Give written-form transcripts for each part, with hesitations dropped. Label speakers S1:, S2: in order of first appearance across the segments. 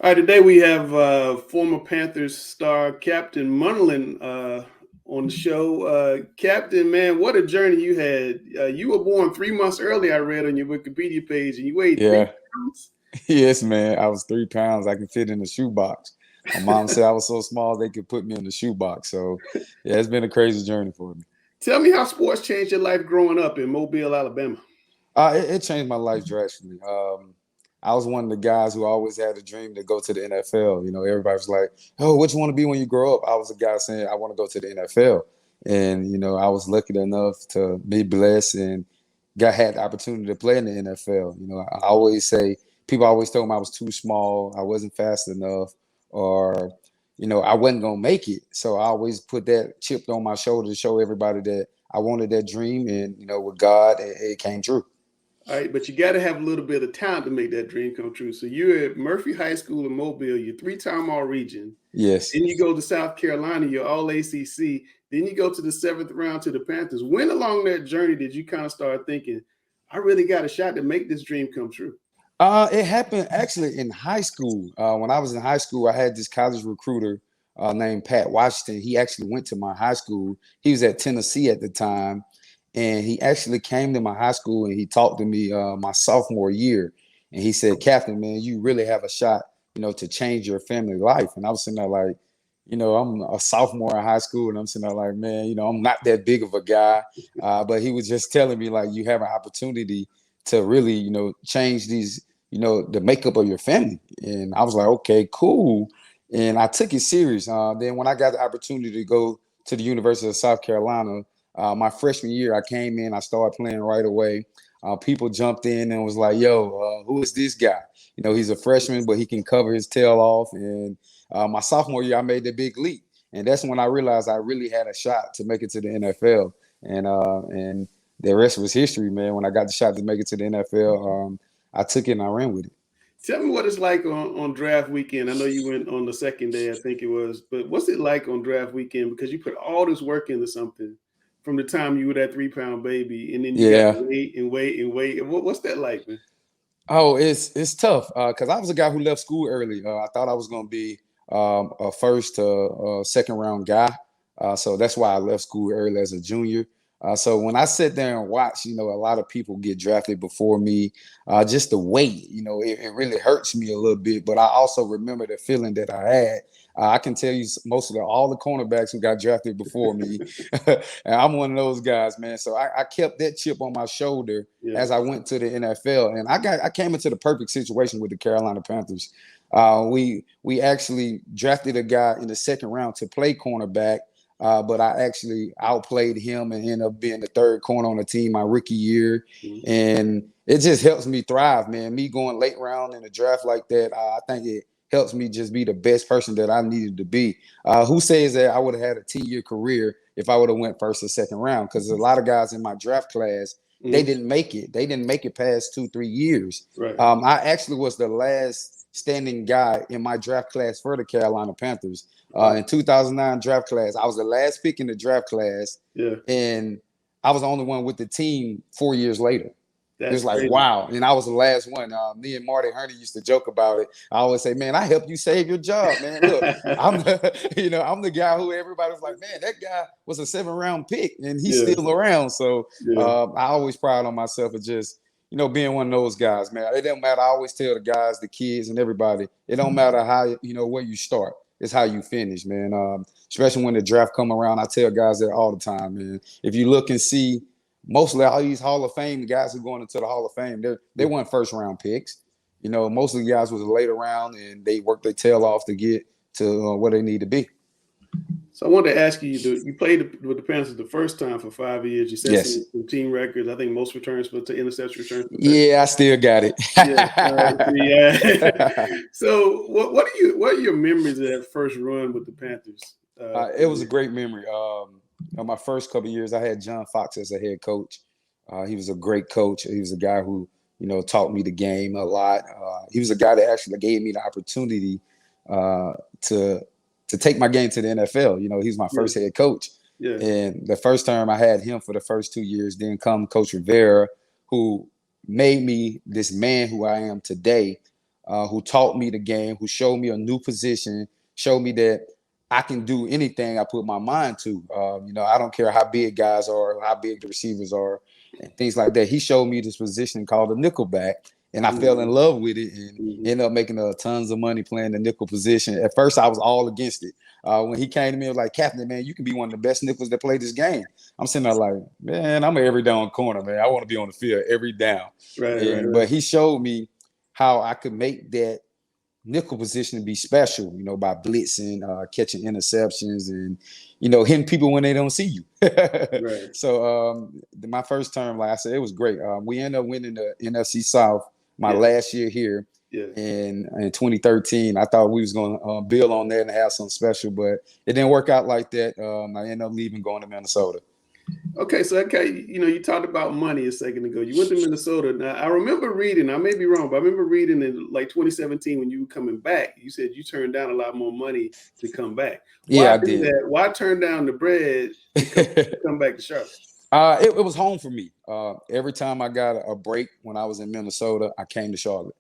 S1: All right, today we have former Panthers star Captain Munnerlyn on the show. Captain, man, what a journey you had. You were born 3 months early, I read on your Wikipedia page, and you weighed three
S2: Yeah.
S1: pounds.
S2: Yes, man. I was 3 pounds. I can fit in the shoebox. My mom said I was so small they could put me in the shoebox. So, yeah, it's been a crazy journey for me.
S1: Tell me how sports changed your life growing up in Mobile, Alabama.
S2: It changed my life drastically. I was one of the guys who always had a dream to go to the NFL. Everybody was like, "Oh, what you want to be when you grow up?" I was a guy saying, "I want to go to the NFL," and I was lucky enough to be blessed and had the opportunity to play in the NFL. I always say people always told me I was too small, I wasn't fast enough, or I wasn't gonna make it. So I always put that chip on my shoulder to show everybody that I wanted that dream, and with God, it came true.
S1: All right, but you got to have a little bit of talent to make that dream come true. So you're at Murphy High School in Mobile, you're three-time All-Region.
S2: Yes.
S1: Then you go to South Carolina, you're All-ACC. Then you go to the 7th round to the Panthers. When along that journey did you kind of start thinking, I really got a shot to make this dream come true?
S2: It happened actually in high school. When I was in high school, I had this college recruiter named Pat Washington. He actually went to my high school. He was at Tennessee at the time. And he actually came to my high school and he talked to me my sophomore year. And he said, "Captain, man, you really have a shot, to change your family life." And I was sitting there like, I'm a sophomore in high school, and I'm sitting there like, man, I'm not that big of a guy. But he was just telling me, like, you have an opportunity to really, change these, the makeup of your family. And I was like, okay, cool. And I took it serious. Then when I got the opportunity to go to the University of South Carolina, my freshman year, I came in, I started playing right away. People jumped in and was like, yo, who is this guy? He's a freshman, but he can cover his tail off. And my sophomore year, I made the big leap. And that's when I realized I really had a shot to make it to the NFL. And the rest was history, man. When I got the shot to make it to the NFL, I took it and I ran with it.
S1: Tell me what it's like on draft weekend. I know you went on the second day, I think it was, but what's it like on draft weekend? Because you put all this work into something from the time you were that 3-pound baby, and then you got to wait and wait and wait. What's that like, man?
S2: Oh, it's tough because I was a guy who left school early. I thought I was going to be a first to second round guy. So that's why I left school early as a junior. So when I sit there and watch, a lot of people get drafted before me, just the wait, it really hurts me a little bit. But I also remember the feeling that I had. I can tell you most of all the cornerbacks who got drafted before me, and I'm one of those guys, man. So I kept that chip on my shoulder as I went to the NFL, and I came into the perfect situation with the Carolina Panthers. We actually drafted a guy in the second round to play cornerback. But I actually outplayed him and ended up being the third corner on the team my rookie year. Mm-hmm. And it just helps me thrive, man. Me going late round in a draft like that, I think it helps me just be the best person that I needed to be. Who says that I would have had a 10-year career if I would have went first or second round? Because a lot of guys in my draft class, they didn't make it. They didn't make it past 2-3 years.
S1: Right.
S2: I actually was the last standing guy in my draft class for the Carolina Panthers. In 2009 draft class, I was the last pick in the draft class, and I was the only one with the team 4 years later. It was like, wow. And I was the last one. Me and Marty Herney used to joke about it. I always say, man, I helped you save your job, man. Look, I'm the guy who everybody was like, man, that guy was a 7th-round pick and he's still around. So I always pride on myself of just, being one of those guys, man. It doesn't matter. I always tell the guys, the kids and everybody, it don't matter how, where you start. It's how you finish, man. Especially when the draft come around, I tell guys that all the time, man. If you look and see, mostly all these Hall of Fame guys who are going into the Hall of Fame, they weren't first-round picks. Most of the guys was later round, and they worked their tail off to get to where they need to be.
S1: So I wanted to ask you, you played with the Panthers the first time for 5 years. You set some team records. I think most returns for interception returns.
S2: Yeah, I still got it.
S1: So what are your memories of that first run with the Panthers?
S2: It was a great memory. My first couple of years, I had John Fox as a head coach. He was a great coach. He was a guy who, taught me the game a lot. He was a guy that actually gave me the opportunity to take my game to the NFL. He's my first head coach. Yeah. And the first term I had him for the first 2 years, then come Coach Rivera, who made me this man who I am today. who taught me the game, who showed me a new position, showed me that I can do anything I put my mind to. I don't care how big guys are, how big the receivers are, and things like that. He showed me this position called a nickelback, and I fell in love with it and ended up making tons of money playing the nickel position. At first, I was all against it. When he came to me, I was like, Captain, man, you can be one of the best nickels that play this game. I'm sitting there like, man, I'm an every down corner, man. I want to be on the field every down.
S1: Right.
S2: But he showed me how I could make that nickel position to be special, by blitzing, catching interceptions, and hitting people when they don't see you.
S1: Right.
S2: So my first term, like I said, it was great. We ended up winning the NFC South my last year here. In 2013. I thought we was going to build on that and have something special, but it didn't work out like that. I ended up leaving, going to Minnesota.
S1: Okay, you talked about money a second ago. You went to Minnesota. Now, I remember reading, I may be wrong, but I remember reading in like 2017 when you were coming back, you said you turned down a lot more money to come back.
S2: I did.
S1: That? Why turn down the bread to come back to Charlotte?
S2: It was home for me. Every time I got a break when I was in Minnesota, I came to Charlotte.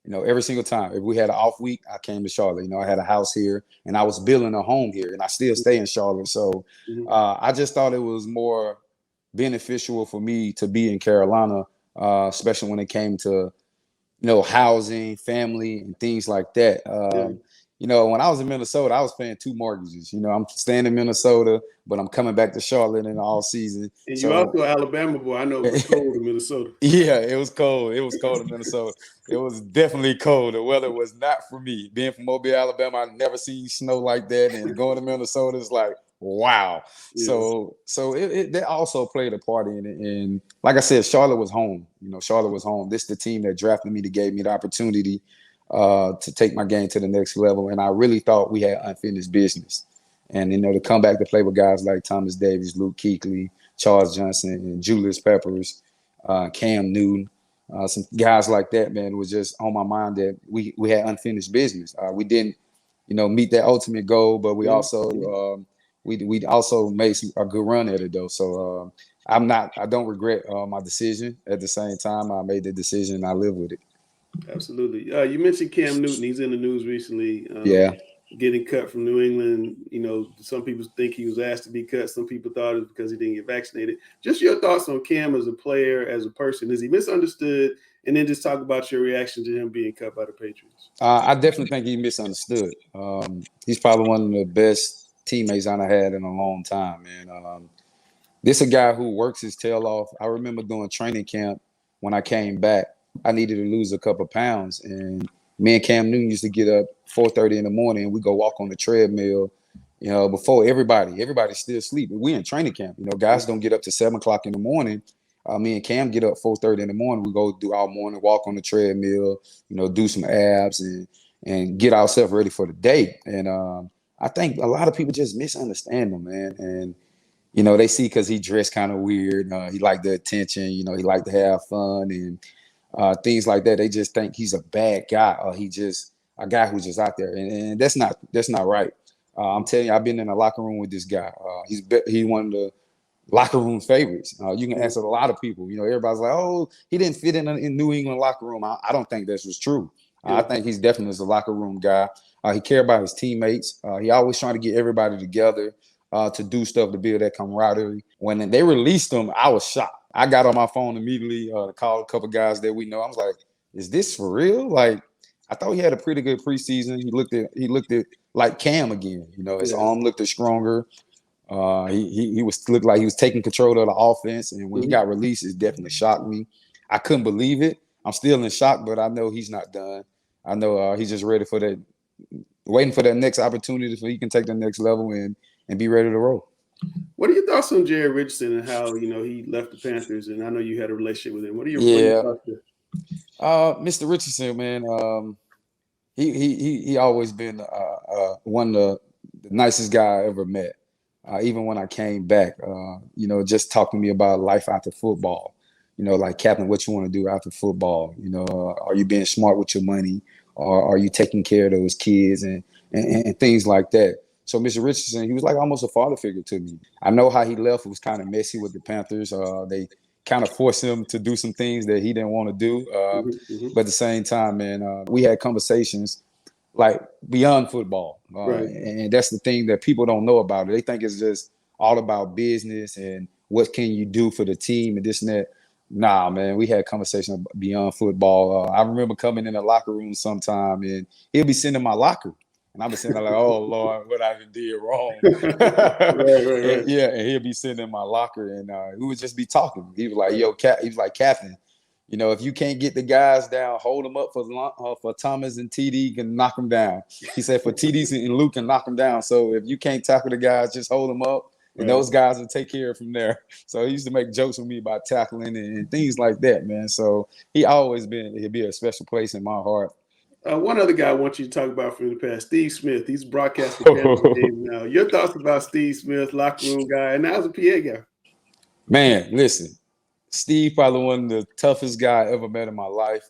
S2: Every single time. If we had an off week, I came to Charlotte. I had a house here, and I was building a home here, and I still stay in Charlotte. So I just thought it was more beneficial for me to be in Carolina, especially when it came to, housing, family, and things like that. When I was in Minnesota, I was paying 2 mortgages. I'm staying in Minnesota, but I'm coming back to Charlotte in the all season.
S1: And you're also an Alabama boy. I know it was cold in Minnesota.
S2: Yeah, it was cold. It was cold in Minnesota. It was definitely cold. The weather was not for me. Being from Mobile, Alabama, I've never seen snow like that. And going to Minnesota is like, wow. Yes. So that also played a part in it. And like I said, Charlotte was home. Charlotte was home. This is the team that drafted me, that gave me the opportunity to take my game to the next level. And I really thought we had unfinished business. And, to come back to play with guys like Thomas Davis, Luke Kuechly, Charles Johnson, and Julius Peppers, Cam Newton, some guys like that, man, it was just on my mind that we had unfinished business. We didn't, meet that ultimate goal, but we also we also made a good run at it, though. So I don't regret my decision. At the same time, I made the decision and I live with it.
S1: Absolutely. You mentioned Cam Newton. He's in the news recently. Getting cut from New England. Some people think he was asked to be cut. Some people thought it was because he didn't get vaccinated. Just your thoughts on Cam as a player, as a person. Is he misunderstood? And then just talk about your reaction to him being cut by the Patriots.
S2: I definitely think he misunderstood. He's probably one of the best teammates I've had in a long time, man. This is a guy who works his tail off. I remember doing training camp when I came back. I needed to lose a couple of pounds, and me and Cam Newton used to get up 4:30 in the morning and we go walk on the treadmill, before everybody's still sleeping. We in training camp, guys don't get up to 7:00 in the morning. Me and Cam get up 4:30 in the morning. We go do our morning walk on the treadmill, do some abs and get ourselves ready for the day. And I think a lot of people just misunderstand him, man. And, they see because he dressed kind of weird. He liked the attention, he liked to have fun and things like that. They just think he's a bad guy, or he just a guy who's just out there, and that's not right. I'm telling you, I've been in a locker room with this guy. He's one of the locker room favorites. You can ask a lot of people. Everybody's like, "Oh, he didn't fit in New England locker room." I don't think that's what's true. I think he's definitely a locker room guy. He cared about his teammates. He always trying to get everybody together to do stuff to build that camaraderie. When they released him, I was shocked. I got on my phone immediately, called a couple guys that we know. I was like, "Is this for real?" Like, I thought he had a pretty good preseason. He looked at like Cam again. His arm looked stronger. He looked like he was taking control of the offense. And when he got released, it definitely shocked me. I couldn't believe it. I'm still in shock, but I know he's not done. I know he's just ready for that, waiting for that next opportunity so he can take the next level and be ready to roll.
S1: What are your thoughts on Jared Richardson and how he left the Panthers? And I know you had a relationship with him. What are your thoughts there?
S2: Mr. Richardson, man, he always been one of the nicest guy I ever met. Even when I came back, just talking to me about life after football. Like, Captain, what you want to do after football? Are you being smart with your money, or are you taking care of those kids and things like that? So Mr. Richardson, he was like almost a father figure to me. I know how he left. It was kind of messy with the Panthers. They kind of force him to do some things that he didn't want to do. But at the same time, man, we had conversations like beyond football.
S1: Right.
S2: And that's the thing that people don't know about it. They think it's just all about business and what can you do for the team and this and that. Nah, man, we had conversations beyond football. I remember coming in the locker room sometime and he'll be sitting in my locker. And I've been sitting there like, oh, Lord, what I did wrong.
S1: Right.
S2: And he'll be sitting in my locker and we would just be talking. He was like, yo, he was like, Captain, you know, if you can't get the guys down, hold them up for Thomas and TD, you can knock them down. He said for TD and Luke can knock them down. So if you can't tackle the guys, just hold them up. And those guys will take care of from there. So he used to make jokes with me about tackling and things like that, man. So he'll be a special place in my heart.
S1: One other guy I want you to talk about from the past, Steve Smith. He's broadcasting Panthers games now. Your thoughts about Steve Smith, locker room guy, and now he's a PA guy.
S2: Man, listen, Steve probably one of the toughest guy I ever met in my life.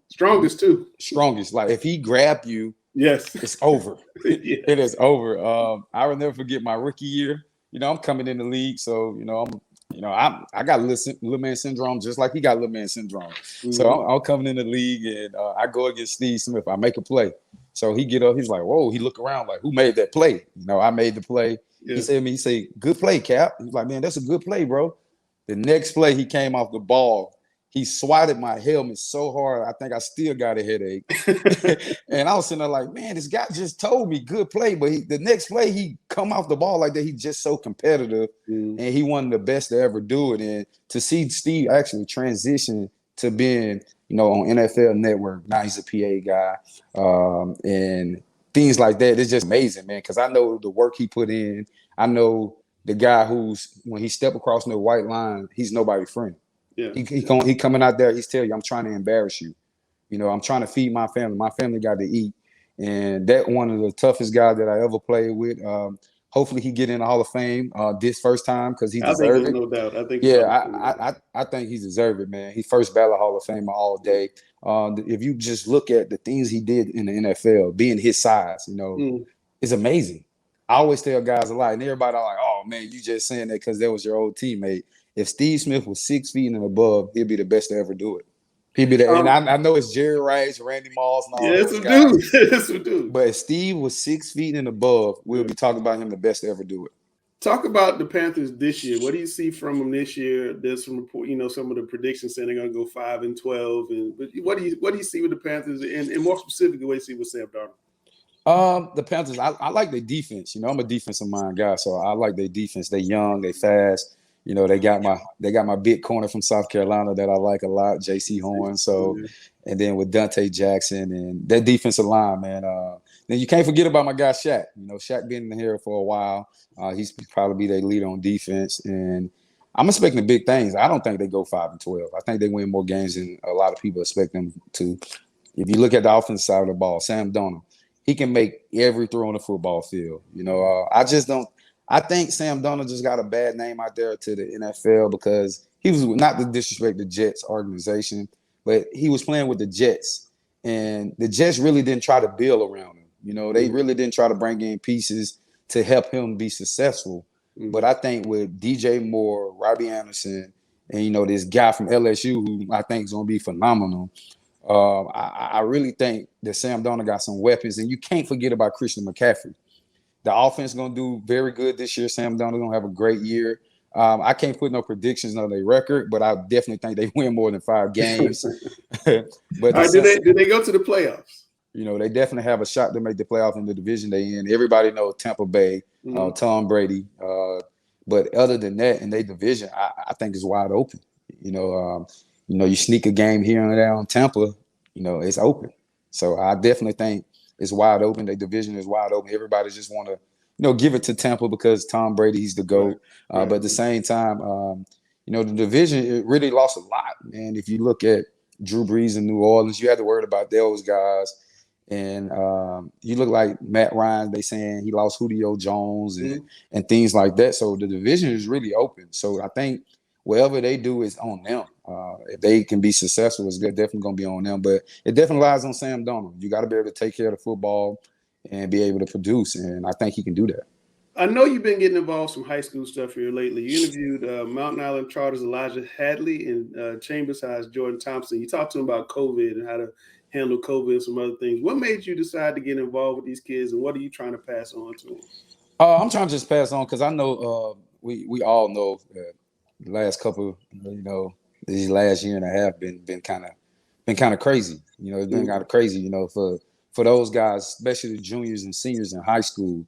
S1: Strongest too.
S2: Strongest. Like if he grabbed you,
S1: yes,
S2: it's over.
S1: Yeah.
S2: It is over. I will never forget my rookie year. You know, I'm coming in the league, so I got little man syndrome, just like he got little man syndrome. So I'm coming in the league, and I go against Steve Smith. I make a play, so he get up. He's like, "Whoa!" He look around like, "Who made that play?" You know, I made the play. Yeah. He said, "Good play, Cap." He's like, "Man, that's a good play, bro." The next play, he came off the ball. He swatted my helmet so hard, I think I still got a headache. And I was sitting there like, man, this guy just told me good play. But the next play, he come off the ball like that. He's just so competitive. And he one of the best to ever do it. And to see Steve actually transition to being, on NFL Network, now he's a PA guy. And things like that, it's just amazing, man. Because I know the work he put in. I know the guy who's, when he step across the white line, he's nobody's friend.
S1: Yeah.
S2: He coming out there, he's telling you, I'm trying to embarrass you. I'm trying to feed my family. My family got to eat. And that one of the toughest guys that I ever played with. Hopefully he get in the Hall of Fame this first time because he deserves it.
S1: No doubt. I think
S2: I think he deserves it, man. He first ballot Hall of Famer all day. If you just look at the things he did in the NFL, being his size, it's amazing. I always tell guys a lot, and everybody are like, oh man, you just saying that because that was your old teammate. If Steve Smith was 6 feet and above, he'd be the best to ever do it. He'd be the, and I know it's Jerry Rice, Randy Moss, and all those guys.
S1: That's a dude.
S2: But if Steve was 6 feet and above, we'll be talking about him the best to ever do it.
S1: Talk about the Panthers this year. What do you see from them this year? There's some report, some of the predictions saying they're going to go 5-12. But what do you see with the Panthers, and more specifically, what do you see with Sam Darnold?
S2: The Panthers, I like their defense. I'm a defensive mind guy, so I like their defense. They young, they fast. They got my big corner from South Carolina that I like a lot, J.C. Horn. So, and then with Dante Jackson and that defensive line, man. Then you can't forget about my guy Shaq. Shaq been in here for a while. He's probably their leader on defense, and I'm expecting big things. I don't think they go 5-12. I think they win more games than a lot of people expect them to. If you look at the offensive side of the ball, Sam Darnold, he can make every throw on the football field. I just don't. I think Sam Darnold just got a bad name out there to the NFL because he was, not to disrespect the Jets organization, but he was playing with the Jets, and the Jets really didn't try to build around him. They really didn't try to bring in pieces to help him be successful. But I think with DJ Moore, Robbie Anderson, and this guy from LSU who I think is going to be phenomenal. I really think that Sam Darnold got some weapons, and you can't forget about Christian McCaffrey. The offense is going to do very good this year. Sam Darnold going to have a great year. I can't put no predictions on their record, but I definitely think they win more than 5 games. But
S1: do they go to the playoffs?
S2: They definitely have a shot to make the playoff in the division they in. Everybody knows Tampa Bay, Tom Brady. But other than that, in their division, I think it's wide open. You sneak a game here and there on Tampa, it's open. So I definitely think it's wide open. The division is wide open. Everybody just want to, give it to Tampa because Tom Brady, he's the GOAT. Right. But at the same time, the division, it really lost a lot, man. If you look at Drew Brees in New Orleans, you had to worry about those guys. And you look like Matt Ryan, they saying he lost Julio Jones and things like that. So the division is really open. So I think whatever they do is on them. If they can be successful, it's definitely going to be on them. But it definitely lies on Sam Darnold. You got to be able to take care of the football and be able to produce, and I think he can do that.
S1: I know you've been getting involved in some high school stuff here lately. You interviewed Mountain Island Charter's Elijah Hadley and Chambers High's Jordan Thompson. You talked to them about COVID and how to handle COVID and some other things. What made you decide to get involved with these kids, and what are you trying to pass on to them?
S2: I'm trying to just pass on because I know we all know the last couple, these last year and a half been kind of crazy. It's been kind of crazy. For those guys, especially the juniors and seniors in high school.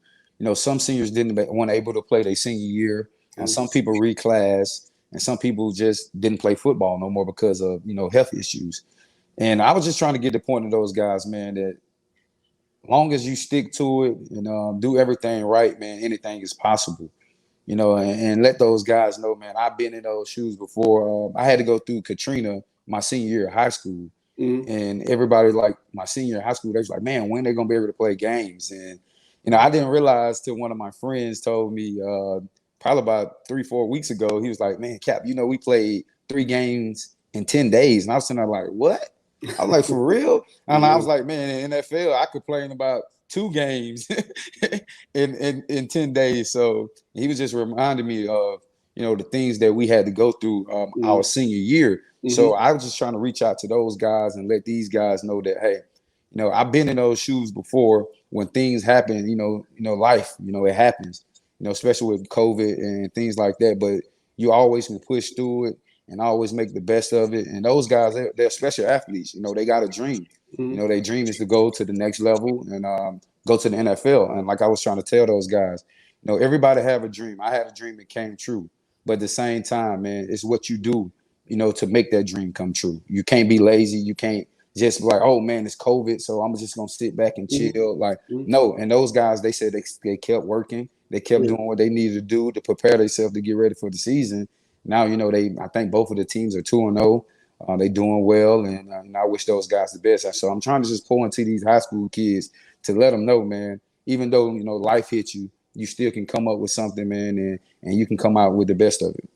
S2: Some seniors weren't able to play their senior year, and some people reclassed, and some people just didn't play football no more because of health issues. And I was just trying to get the point of those guys, man, that long as you stick to it and do everything right, man, anything is possible. And let those guys know, man, I've been in those shoes before. I had to go through Katrina my senior year of high school. And everybody, like my senior year of high school, they was like, man, when they going to be able to play games? And, I didn't realize till one of my friends told me probably about 3-4 weeks ago, he was like, man, Cap, we played 3 games in 10 days. And I was sitting there like, what? I was like, for real? And I was like, man, in NFL, I could play in about 2 games in 10 days. So he was just reminding me of, the things that we had to go through our senior year. So I was just trying to reach out to those guys and let these guys know that, hey, I've been in those shoes before when things happen, life, it happens, especially with COVID and things like that. But you always can push through it and always make the best of it. And those guys, they're special athletes. They got a dream. Their dream is to go to the next level and go to the NFL. And like I was trying to tell those guys, everybody have a dream. I had a dream that came true. But at the same time, man, it's what you do, to make that dream come true. You can't be lazy. You can't just like, oh, man, it's COVID, so I'm just going to sit back and chill. Like, no. And those guys, they said they kept working. They kept doing what they needed to do to prepare themselves to get ready for the season. Now, I think both of the teams are 2-0. They doing well, and I wish those guys the best. So I'm trying to just pull into these high school kids to let them know, man, even though, life hits you, you still can come up with something, man, and you can come out with the best of it.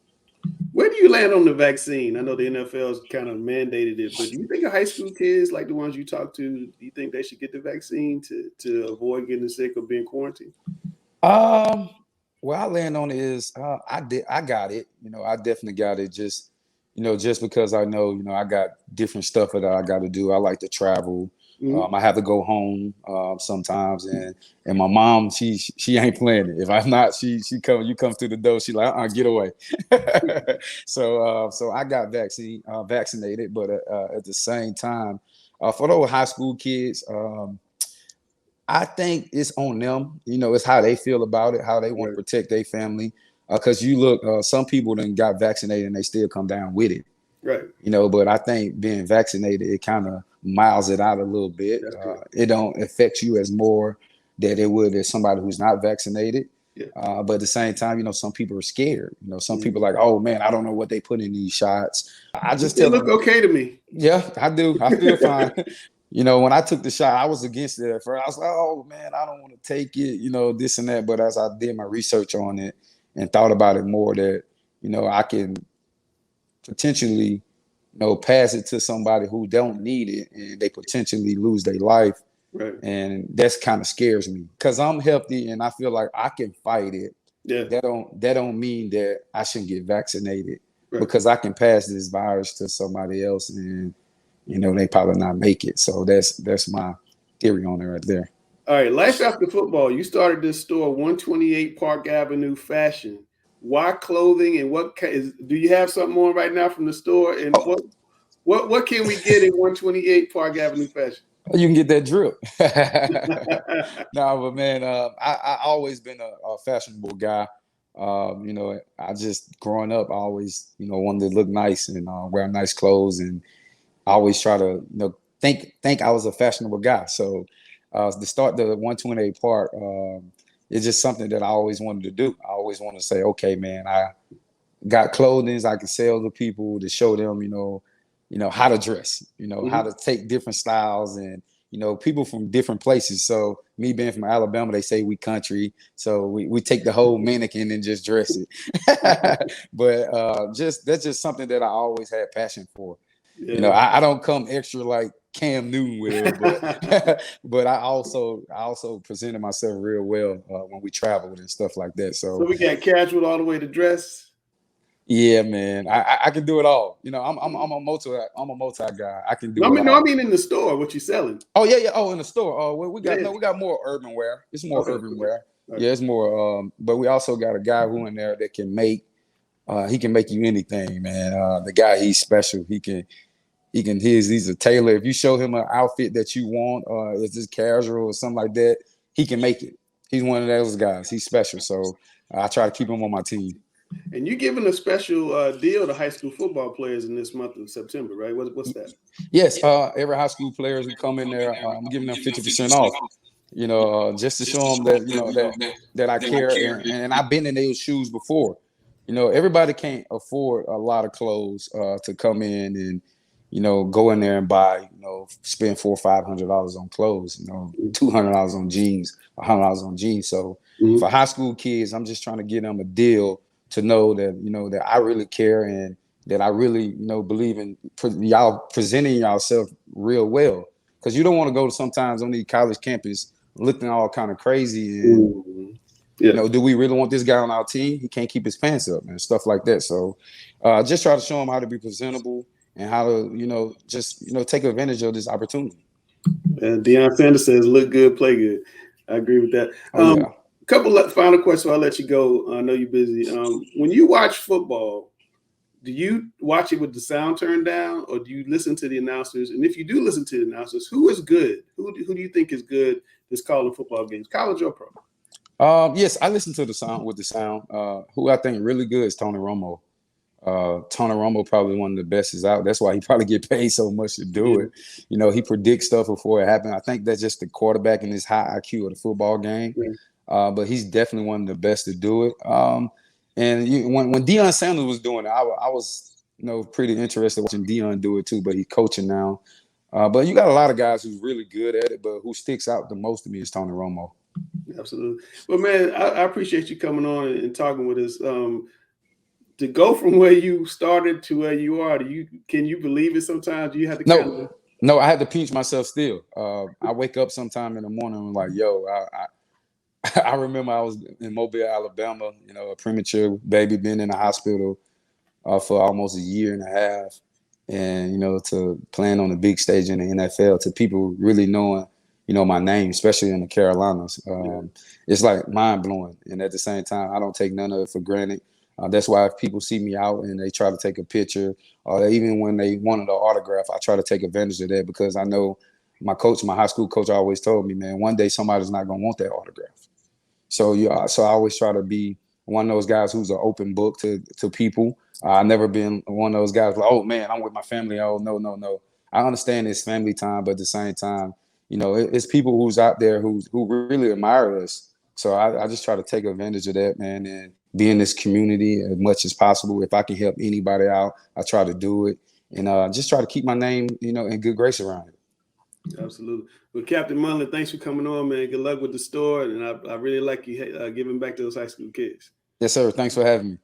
S1: Where do you land on the vaccine? I know the NFL's kind of mandated it, but do you think high school kids, like the ones you talk to, do you think they should get the vaccine to avoid getting sick or being quarantined?
S2: Where I land on it is I got it. I definitely got it. Just because I know, I got different stuff that I got to do. I like to travel. I have to go home sometimes, and my mom, she ain't playing it. If I'm not, you come through the door, she like, get away. So I got vaccinated, but at the same time, for those high school kids, I think it's on them. It's how they feel about it, how they want to protect their family. Because you look, some people then got vaccinated and they still come down with it.
S1: Right.
S2: But I think being vaccinated, it kind of miles it out a little bit. It don't affect you as more than it would as somebody who's not vaccinated. Yeah. But at the same time, some people are scared. Some people are like, oh man, I don't know what they put in these shots. I just tell them,
S1: okay to me.
S2: Yeah, I do. I feel fine. When I took the shot, I was against it at first. I was like, oh man, I don't want to take it, this and that. But as I did my research on it and thought about it more, that, I can potentially, pass it to somebody who don't need it and they potentially lose their life.
S1: Right.
S2: And that's kind of scares me because I'm healthy and I feel like I can fight it.
S1: Yeah.
S2: That don't mean that I shouldn't get vaccinated because I can pass this virus to somebody else and, they probably not make it. So that's my theory on it right there.
S1: All right. Life after football. You started this store, 128 Park Avenue Fashion. Why clothing and do you have something on right now from the store? And what can we get in 128 Park Avenue Fashion?
S2: You can get that drip. No, but man, I always been a fashionable guy. I just growing up, I always, wanted to look nice and wear nice clothes, and I always try to, think I was a fashionable guy. So to start the 128 Park, it's just something that I always wanted to do. I always wanted to say, okay, man, I got clothing I can sell to people to show them, how to dress, how to take different styles and, people from different places. So me being from Alabama, they say we country. So we take the whole mannequin and just dress it. But that's just something that I always had passion for. Yeah. I don't come extra like Cam Newton with it, but but I also presented myself real well when we traveled and stuff like that.
S1: So
S2: So
S1: we got casual all the way to dress.
S2: yeah, man, I can do it all. You know, I'm a multi guy. I can do it
S1: I
S2: all.
S1: mean in the store, what you selling?
S2: Oh yeah. Oh, in the store. Oh, we got
S1: Yeah.
S2: we got more urban wear. It's more
S1: Okay.
S2: urban wear.
S1: Okay.
S2: Yeah, it's more. But we also got a guy who in there that can make. He can make you anything, man. The guy, he's special. He's a tailor. If you show him an outfit that you want, it's just casual or something like that, he can make it. He's one of those guys. He's special. So I try to keep him on my team.
S1: And you're giving a special deal to high school football players in this month of September, right? What's that?
S2: Yes, every high school players who come in there, I'm giving them 50% off. You know, just to show them that that I care, and I've been in those shoes before. You know, everybody can't afford a lot of clothes to come in and go in there and buy, spend $400-500 on clothes, $200 on jeans, $100 on jeans. So for high school kids, I'm just trying to get them a deal to know that that I really care and that I really believe in y'all presenting yourself real well, because you don't want to go to sometimes on the college campus looking all kind of crazy and do we really want this guy on our team? He can't keep his pants up and stuff like that. So just try to show him how to be presentable and how to just take advantage of this opportunity.
S1: Deion Sanders says, "Look good, play good." I agree with that. A couple of final questions. I'll let you go. I know you're busy. When you watch football, do you watch it with the sound turned down, or do you listen to the announcers? And if you do listen to the announcers, who is good? Who do you think is good that's calling football games, college or pro?
S2: Yes, I listen to the sound with the sound. Who I think really good is Tony Romo. Tony Romo probably one of the best is out. That's why he probably get paid so much to do it. He predicts stuff before it happens. I think that's just the quarterback and his high IQ of the football game. But he's definitely one of the best to do it. And when Deion Sanders was doing it, I was pretty interested watching Deion do it too. But he's coaching now. But you got a lot of guys who's really good at it. But who sticks out the most to me is Tony Romo.
S1: Absolutely. Well, man, I appreciate you coming on and talking with us. To go from where you started to where you are, can you believe it sometimes? Do you have to
S2: No, I had to pinch myself still. I wake up sometime in the morning and I'm like, yo, I remember I was in Mobile, Alabama, a premature baby, been in the hospital for almost a year and a half. And, to playing on the big stage in the NFL, to people really knowing, my name, especially in the Carolinas, it's like mind blowing. And at the same time, I don't take none of it for granted. That's why if people see me out and they try to take a picture, or even when they wanted an autograph, I try to take advantage of that, because I know my high school coach always told me, man, one day somebody's not going to want that autograph. So so I always try to be one of those guys who's an open book to people. I've never been one of those guys like, oh man, I'm with my family. Oh no. I understand it's family time, but at the same time, it's people who's out there who really admire us. So I just try to take advantage of that, man, and be in this community as much as possible. If I can help anybody out, I try to do it, and just try to keep my name, in good grace around it.
S1: Absolutely. Well, Captain Munnerlyn, thanks for coming on, man. Good luck with the store, and I really like you giving back to those high school kids.
S2: Yes, sir. Thanks for having me.